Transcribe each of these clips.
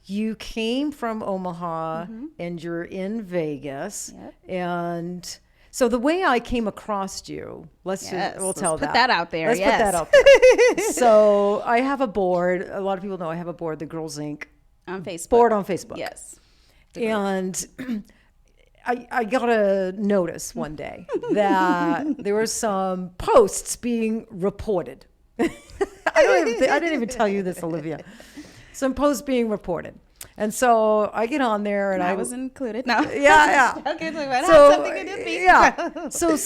You came from Omaha and you're in Vegas. Yep. And so the way I came across you, we'll tell put that out there. Let's yes. put that out there. So I have a board. A lot of people know I have a board, the Girls Inc. On Facebook. Board on Facebook. Yes. And I got a notice one day that there were some posts being reported. I didn't even tell you this, Olivia. Some posts being reported. And so I get on there and I was included. No. Yeah. Okay, so that has something to do with me. Yeah. So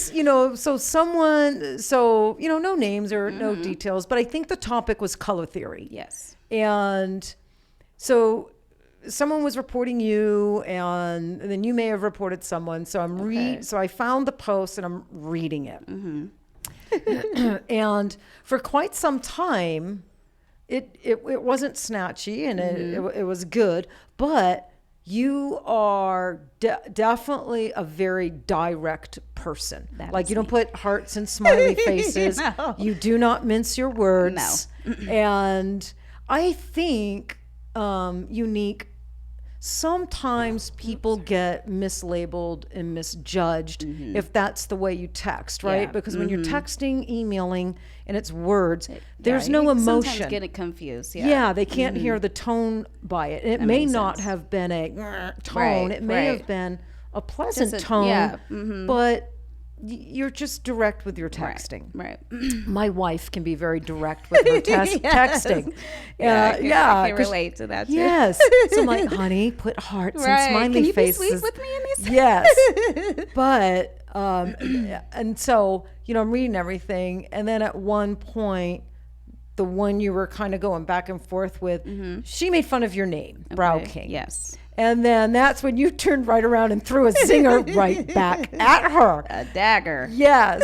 no names or no details, but I think the topic was color theory. Yes. And so someone was reporting you, and then you may have reported someone. So so I found the post and I'm reading it. And for quite some time, it wasn't snatchy and it was good, but you are definitely a very direct person. Like you don't put hearts and smiley faces. No. You do not mince your words. No. And I think Unique, sometimes people get mislabeled and misjudged if that's the way you text, right? Yeah. Because when you're texting, emailing, and it's words, there's no emotion. Sometimes get it confused. Yeah, they can't hear the tone by it. And it may not have been a tone. It may have been a pleasant tone, but you're just direct with your texting. Right. My wife can be very direct with her texting. I can relate to that too. Yes. So I'm like, honey, put hearts and smiley faces. Can you be sweet with me in these? Yes. But, and so, I'm reading everything. And then at one point, the one you were kind of going back and forth with, she made fun of your name, BrowKing. Yes. And then that's when you turned right around and threw a zinger right back at her. A dagger. Yes.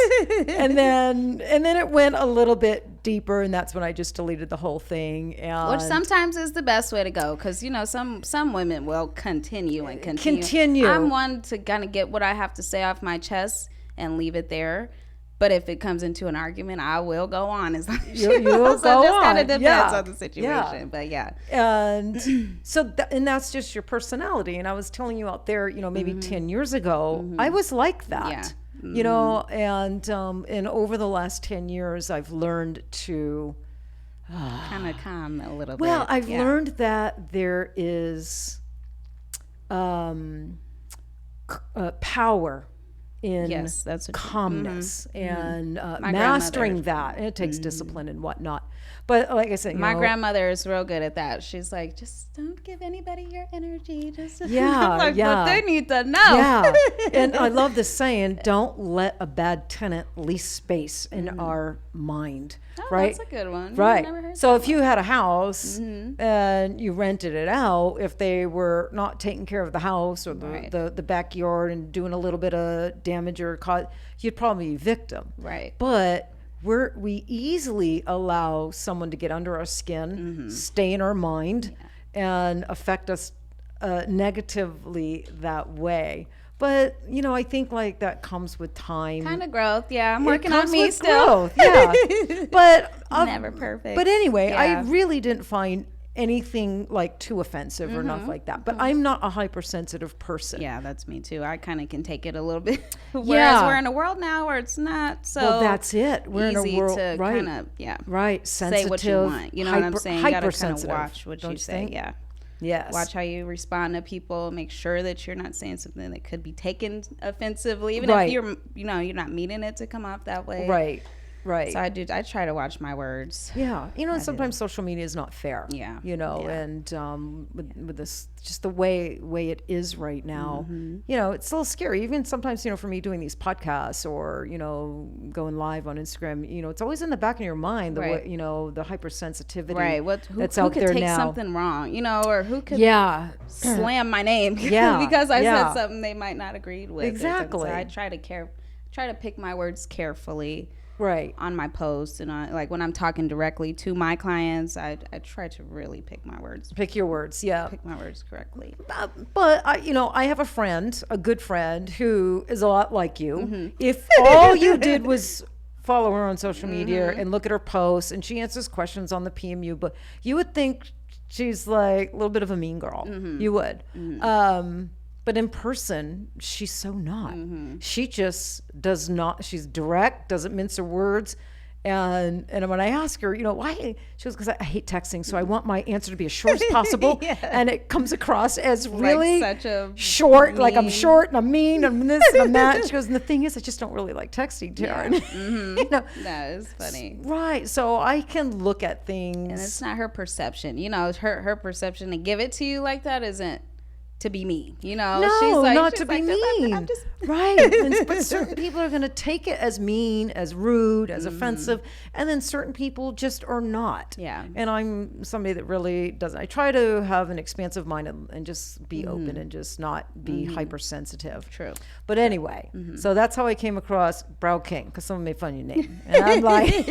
And then it went a little bit deeper, and that's when I just deleted the whole thing. Which sometimes is the best way to go, because some women will continue. I'm one to kind of get what I have to say off my chest and leave it there. But if it comes into an argument, I will go on. As long as you will so go it just on. kind of depends on the situation. But and so and that's just your personality. And I was telling you out there, maybe 10 years ago, I was like that. And over the last 10 years, I've learned to kind of calm a little bit. Well, I've learned that there is power in calmness and mastering that. And it takes discipline and whatnot. But like I said, my grandmother is real good at that. She's like, just don't give anybody your energy. Just But they need to know. Yeah. And I love the saying, don't let a bad tenant lease space in our mind. Oh, right? That's a good one. Right. I've never heard So if you had a house and you rented it out, if they were not taking care of the house or the backyard and doing a little bit of damage or cause, you'd probably be victim. Right. But we easily allow someone to get under our skin, stay in our mind, and affect us negatively that way. But, I think like that comes with time. Kind of growth. Yeah. I'm working on me Growth, still. yeah. But never perfect. But anyway, I really didn't find anything like too offensive or nothing like that. But I'm not a hypersensitive person. Yeah, that's me too. I kind of can take it a little bit. Whereas we're in a world now where it's not so well, that's it. We're in a world, to right? Kind of, right. Sensitive. Say what you want. You know what I'm saying? You gotta kind of watch what you say. Think? Yeah. Yes. Watch how you respond to people. Make sure that you're not saying something that could be taken offensively, even if you're not meaning it to come off that way. Right. Right. So I try to watch my words. Yeah. Sometimes social media is not fair. Yeah. And with this, just the way it is right now, it's a little scary. Even sometimes, for me doing these podcasts or, going live on Instagram, it's always in the back of your mind, the way, the hypersensitivity that's out there now. Who could take something wrong, or who could slam my name because I said something they might not agree with. Exactly. So I try to pick my words carefully. Right. On my posts and like when I'm talking directly to my clients, I try to really pick my words. Pick your words, yeah. Pick my words correctly. But I have a good friend who is a lot like you. If all you did was follow her on social media and look at her posts, and she answers questions on the PMU, but you would think she's like a little bit of a mean girl. You would. But in person, she's so not. She just does not. She's direct, doesn't mince her words. And when I ask her, why? She goes, because I hate texting, so I want my answer to be as short as possible. And it comes across as really like such a short, mean. like I'm short and I'm mean, I'm this and I'm that. She goes, and the thing is, I just don't really like texting, Taryn. That is funny. Right. So I can look at things. And it's not her perception. Her perception to give it to you like that isn't to be mean, No, she's like, not to be mean. I'm just right. But certain people are going to take it as mean, as rude, as offensive, and then certain people just are not. Yeah. And I'm somebody that really doesn't. I try to have an expansive mind and just be open and just not be hypersensitive. True. But anyway, so that's how I came across BrowKing, because someone made fun of your name, and I'm like,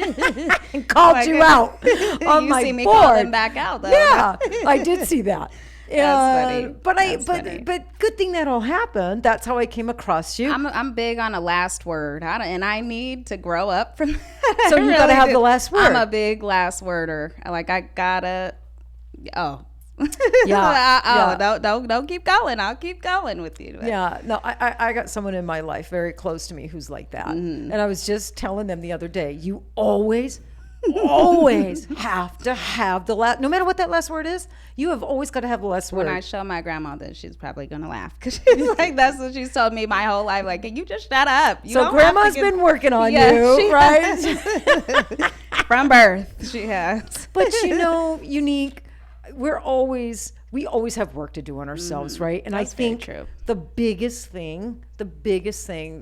and called you out on you my see me board. call them back out though. Yeah, I did see that. That's funny. But good thing that all happened. That's how I came across you. I'm big on a last word, and I need to grow up from that. So you gotta have the last word. I'm a big last worder. I gotta. Don't keep going. I'll keep going with you. Yeah, no, I got someone in my life very close to me who's like that, and I was just telling them the other day, you always have to have the last, no matter what that last word is, you have always got to have the last word. When I show my grandma this, she's probably gonna laugh, because she's like, that's what she's told me my whole life. Like, can you just shut up? So grandma's been working on you, right? From birth, she has. But Unique, we always have work to do on ourselves, right? And that's I think true. the biggest thing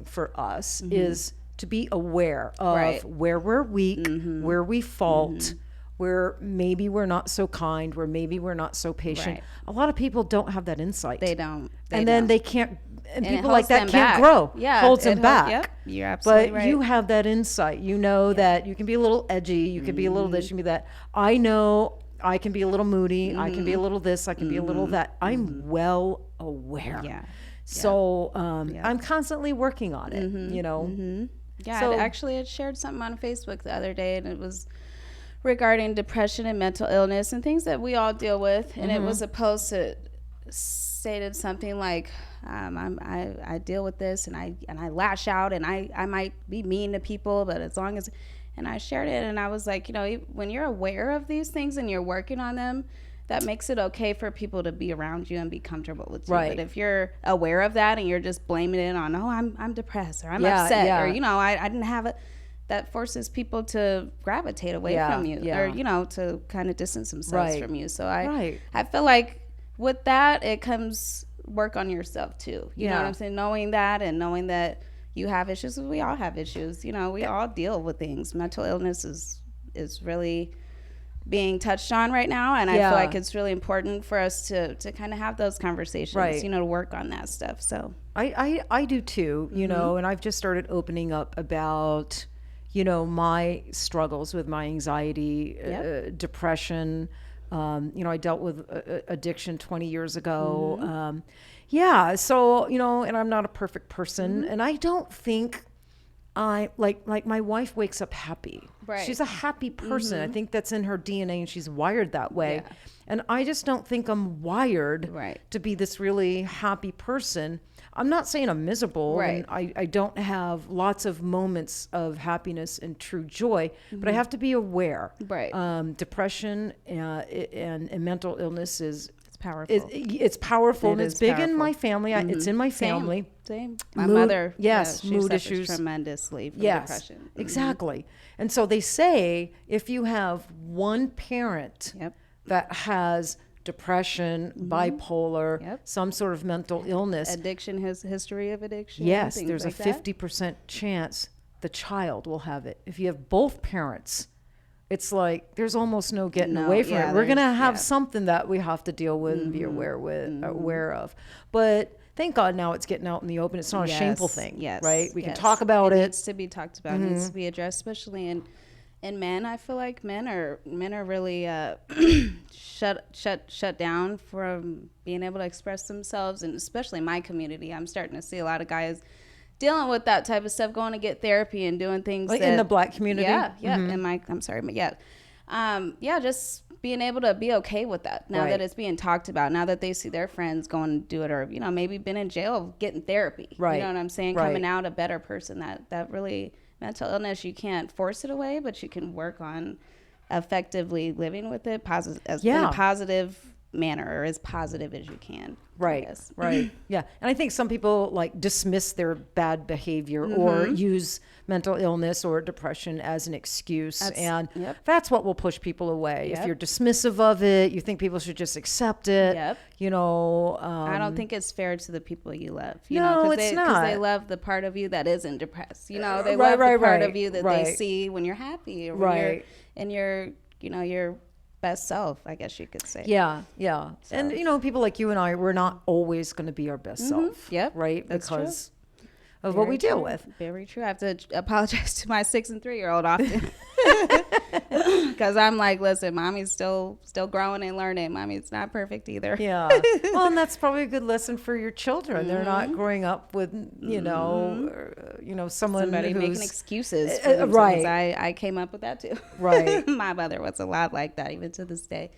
for us is to be aware of where we're weak, where we fault, where maybe we're not so kind, where maybe we're not so patient. Right. A lot of people don't have that insight. They don't. Then they can't, and people like that can't grow. Yeah. Holds them back. Yep. You're absolutely right. But you have that insight. You know that you can be a little edgy, you can be a little this, you can be that. I know I can be a little moody, I can be a little this, I can be a little that. I'm well aware. Yeah. So I'm constantly working on it, Yeah, So, I had shared something on Facebook the other day, and it was regarding depression and mental illness and things that we all deal with. And it was a post that stated something like, I deal with this, and I lash out, and I might be mean to people, but as long as, and I shared it, and I was like, when you're aware of these things and you're working on them, that makes it okay for people to be around you and be comfortable with you. Right. But if you're aware of that and you're just blaming it on, I'm depressed, or I'm upset, or I didn't have it, that forces people to gravitate away from you, or to kind of distance themselves from you. So I feel like with that, it comes work on yourself too. You know what I'm saying? Knowing that you have issues. We all have issues. We all deal with things. Mental illness is really being touched on right now, and I feel like it's really important for us to kind of have those conversations, to work on that stuff. So I do too, and I've just started opening up about my struggles with my anxiety, depression. I dealt with addiction 20 years ago. So and I'm not a perfect person, and I don't think I like my wife wakes up happy. Right. She's a happy person. I think that's in her DNA, and she's wired that way. Yeah. And I just don't think I'm wired to be this really happy person. I'm not saying I'm miserable, and I don't have lots of moments of happiness and true joy, but I have to be aware. Depression and mental illness is powerful. It's powerful, and it's big in my family. It's in my family. Same. My mother, mood issues tremendously from depression. Exactly. And so they say if you have one parent that has depression, bipolar, some sort of mental illness, addiction, history of addiction. Yes, there's like a 50% chance the child will have it. If you have both parents, it's like there's almost no getting away from it. We're gonna have something that we have to deal with and be aware of. But thank God now it's getting out in the open. It's not a shameful thing, right? We can talk about it. It needs to be talked about. It needs to be addressed, especially in men. I feel like men are really shut down from being able to express themselves, and especially in my community, I'm starting to see a lot of guys dealing with that type of stuff, going to get therapy and doing things like in the Black community. And I'm sorry, but Yeah, just being able to be okay with that now that it's being talked about, now that they see their friends going to do it, or, you know, maybe been in jail, getting therapy. Right. You know what I'm saying? Right. Coming out a better person. That really, mental illness, you can't force it away, but you can work on effectively living with it in a positive manner, or as positive as you can. Right. Right. Yeah. And I think some people like dismiss their bad behavior or use mental illness or depression as an excuse. That's what will push people away. If you're dismissive of it, you think people should just accept it. You know, I don't think it's fair to the people you love. You know, it's not. Because they love the part of you that isn't depressed. You know, they love the part of you that they see when you're happy, or when you're in your, you know, your best self, I guess you could say. Yeah. So. And, you know, people like you and I, we're not always going to be our best self. Right? That's because of what we deal with. Very true. I have to apologize to my 6 and 3-year-old often. Because I'm like, listen, mommy's still growing and learning. Mommy's not perfect either. Yeah. Well, and that's probably a good lesson for your children. They're not growing up with, you know, somebody making excuses for themselves. Right. I came up with that too. Right. My mother was a lot like that, even to this day.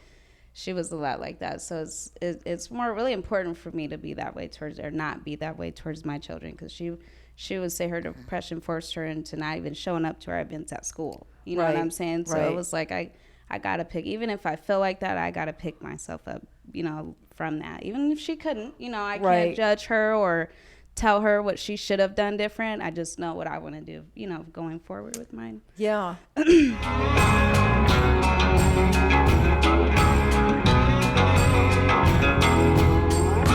She was a lot like that. So it's more really important for me to be that way towards, or not be that way towards my children, because she would say her depression forced her into not even showing up to our events at school. You know what I'm saying? So it was like, I got to pick, even if I feel like that, I got to pick myself up, you know, from that. Even if she couldn't, you know, I can't judge her or tell her what she should have done different. I just know what I want to do, you know, going forward with mine. Yeah.